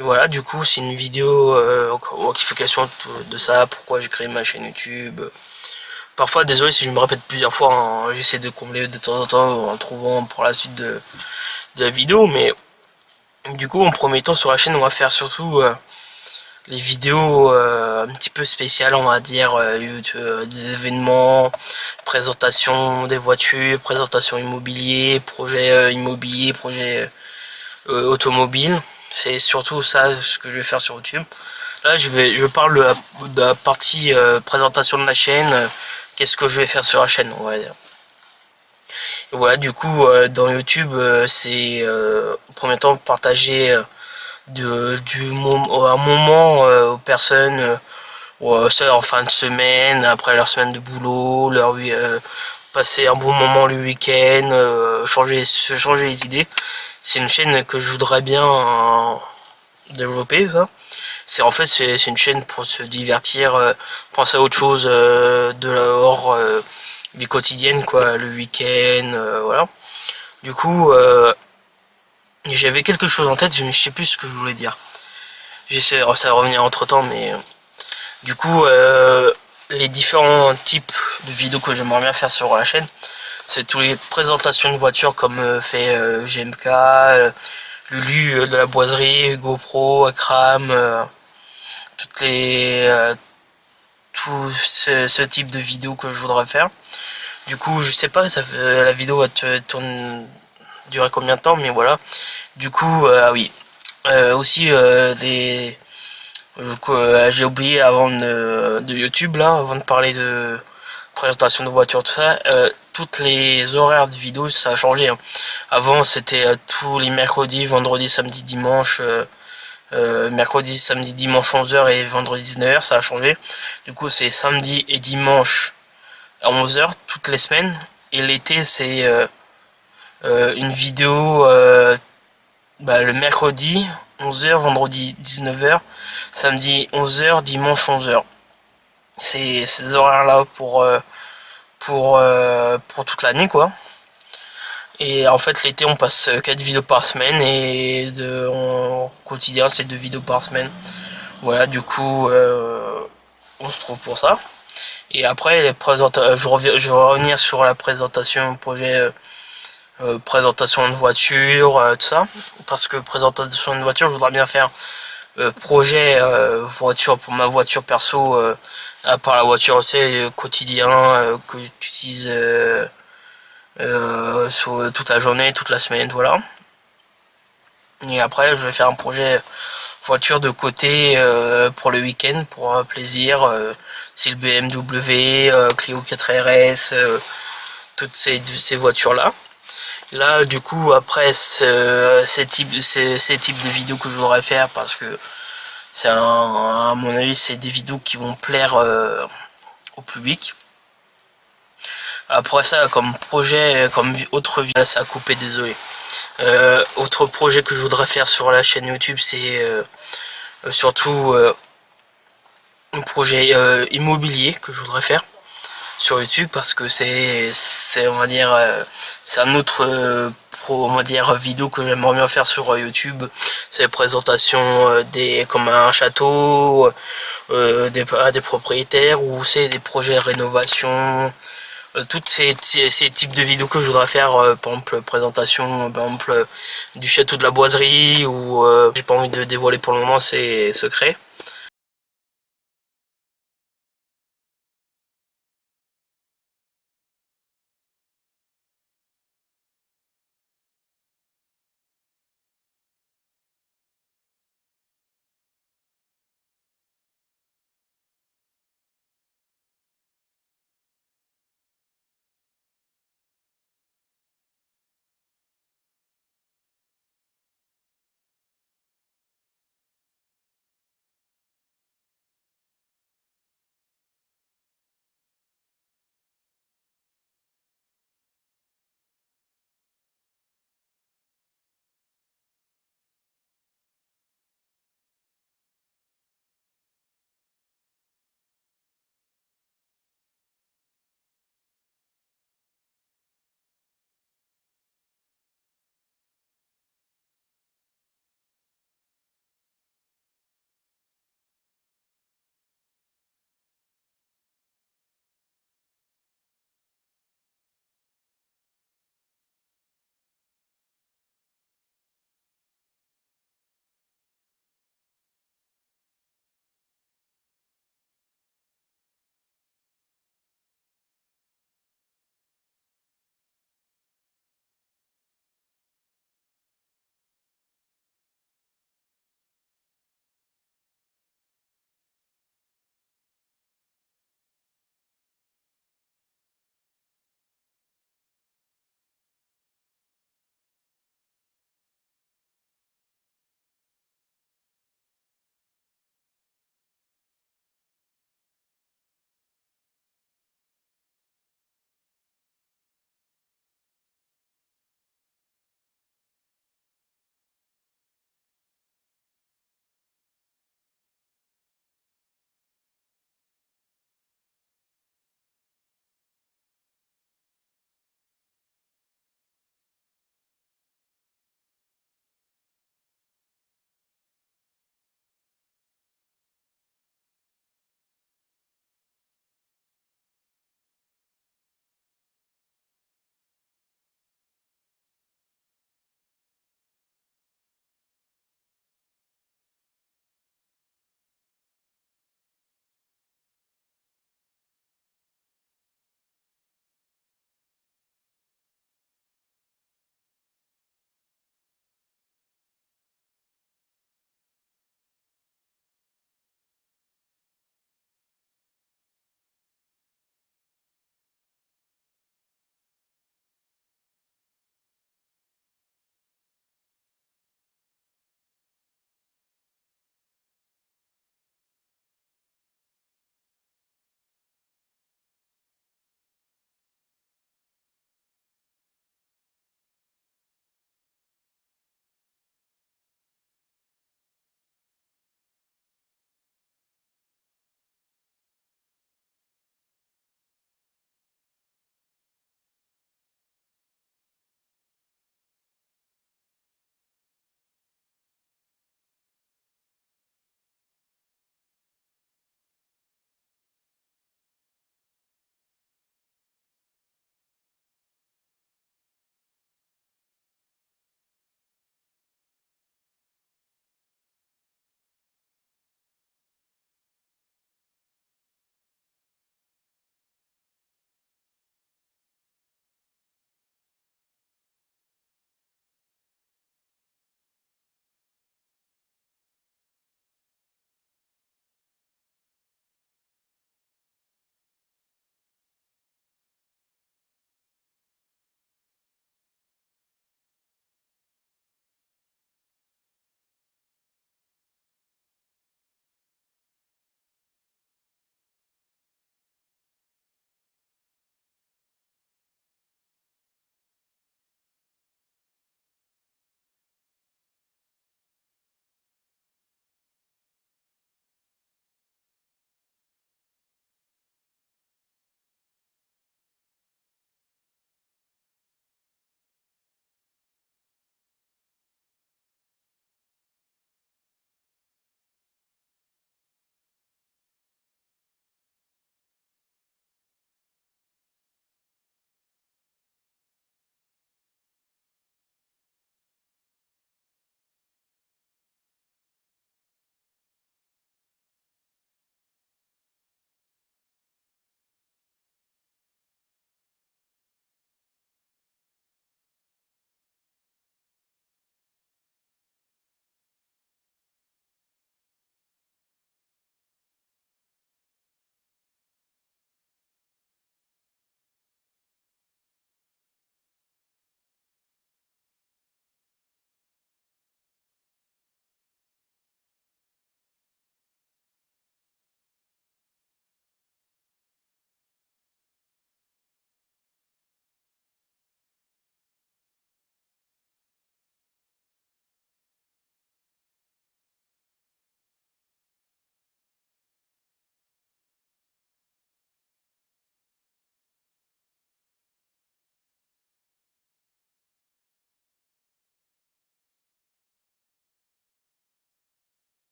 Et voilà, du coup c'est une vidéo explication de ça, pourquoi j'ai créé ma chaîne YouTube. Parfois désolé si je me répète plusieurs fois, hein, j'essaie de combler de temps en temps en trouvant pour la suite de la vidéo, mais du coup en premier temps sur la chaîne on va faire surtout les vidéos un petit peu spéciales, on va dire, des événements, présentation des voitures, présentation immobilier, projet immobilier, projet automobile. C'est surtout ça ce que je vais faire sur YouTube. Là je parle de la partie présentation de la chaîne, qu'est-ce que je vais faire sur la chaîne on va dire. Et voilà, du coup dans YouTube c'est au premier temps partager un moment aux personnes ça en fin de semaine, après leur semaine de boulot, passer un bon moment le week-end, se changer les idées. C'est une chaîne que je voudrais bien développer ça. C'est une chaîne pour se divertir, penser à autre chose de hors du quotidien quoi, le week-end, voilà. Du coup j'avais quelque chose en tête, je sais plus ce que je voulais dire. J'essaie ça va revenir entre temps, mais du coup les différents types de vidéos que j'aimerais bien faire sur la chaîne, c'est tous les présentations de voitures comme fait GMK, Lulu de la boiserie, GoPro, Akram, tout ce type de vidéos que je voudrais faire. Du coup je sais pas la vidéo va durer combien de temps, mais voilà. Du coup oui, aussi j'ai oublié avant de YouTube là, avant de parler de présentation de voiture tout ça, toutes les horaires de vidéos ça a changé hein. Avant c'était tous les mercredis, vendredis, samedi, dimanche, mercredi, samedi, dimanche 11h et vendredi 19h, ça a changé. Du coup c'est samedi et dimanche à 11h toutes les semaines, et l'été c'est une vidéo le mercredi 11h, vendredi 19h, samedi 11h, dimanche 11h. C'est ces horaires là pour toute l'année quoi. Et en fait l'été on passe 4 vidéos par semaine, et en quotidien c'est 2 vidéos par semaine. Voilà, du coup on se trouve pour ça. Et après je vais revenir sur la présentation projet, présentation de voiture, tout ça, parce que présentation de voiture je voudrais bien faire projet voiture pour ma voiture perso, à part la voiture aussi quotidien que j'utilise sur toute la journée, toute la semaine, voilà. Et après je vais faire un projet voiture de côté pour le week-end, pour plaisir, c'est le BMW, Clio 4RS, toutes ces voitures là. Là du coup après ces types de vidéos que je voudrais faire, parce que c'est à mon avis c'est des vidéos qui vont plaire au public. Après ça comme projet, comme autre vidéo, ça a coupé, désolé. Autre projet que je voudrais faire sur la chaîne YouTube, c'est surtout un projet immobilier que je voudrais faire sur YouTube, parce que c'est on va dire c'est un autre on va dire vidéo que j'aimerais bien faire sur YouTube. C'est la présentation comme un château à des propriétaires, ou c'est des projets de rénovation, toutes ces types de vidéos que je voudrais faire, par exemple présentation par exemple du château de la Boiserie, ou j'ai pas envie de dévoiler pour le moment, c'est secret.